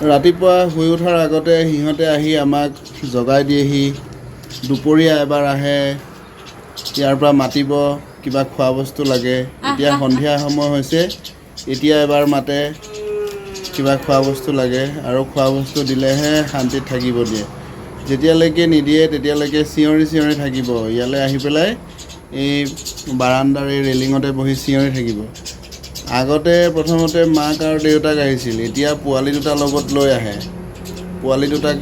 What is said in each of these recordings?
ৰাতিপুৱা শুই উঠাৰ আগতে সিহঁতে আহি আমাক জগাই দিয়েহি। দুপৰীয়া এবাৰ আহে, ইয়াৰ পৰা মাতিব কিবা খোৱা বস্তু লাগে। এতিয়া সন্ধিয়া সময় হৈছে, এতিয়া এবাৰ মাতে কিবা খোৱা বস্তু লাগে, আৰু খোৱা বস্তু দিলেহে শান্তিত থাকিব দিয়ে। যেতিয়ালৈকে নিদিয়ে তেতিয়ালৈকে চিঞৰি চিঞৰি থাকিব। ইয়ালৈ আহি পেলাই এই বাৰান্দাৰ এই ৰেলিঙতে বহি চিঞৰি থাকিব। আগতে প্ৰথমতে মাক আৰু দেউতাক আহিছিল, এতিয়া পোৱালি দুটা লগত লৈ আহে। পোৱালি দুটাক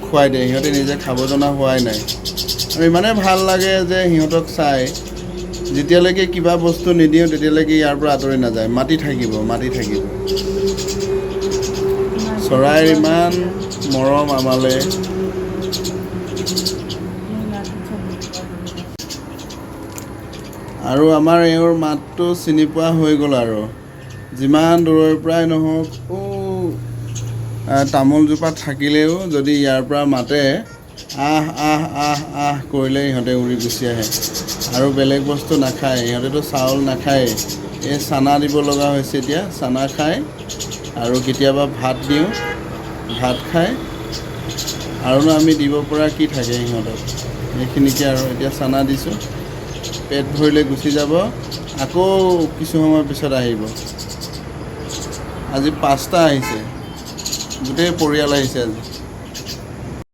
খুৱাই দিয়ে, সিহঁতে নিজে খাব জনা হোৱাই নাই। আৰু ইমানে ভাল লাগে যে সিহঁতক চাই, যেতিয়ালৈকে কিবা বস্তু নিদিওঁ তেতিয়ালৈকে ইয়াৰ পৰা আঁতৰি নাযায়। মাতি থাকিব, মাতি থাকিব। চৰাইৰ ইমান মৰম আমালে। আৰু আমাৰ এওঁৰ মাতটো চিনি পোৱা হৈ গ'ল আৰু। যিমান দূৰৰ পৰাই নহওক, তামোলজোপাত থাকিলেও যদি ইয়াৰ পৰা মাতে, আহ আহ আহ আহ কৰিলে ইহঁতে উৰি গুচি আহে। আৰু বেলেগ বস্তু নাখায়, ইহঁতেতো চাউল নাখায়। এই চানা দিব লগা হৈছে এতিয়া, চানা খায়। আৰু কেতিয়াবা ভাত দিওঁ, ভাত খায়। আৰুনো আমি দিব পৰা কি থাকে সিহঁতক, সেইখিনিকে আৰু এতিয়া চানা দিছোঁ। পেট ভৰিলে গুচি যাব, আকৌ কিছু সময় পিছত আহিব। আজি 5টা আহিছে, গোটেই পৰিয়াল আহিছে আজি।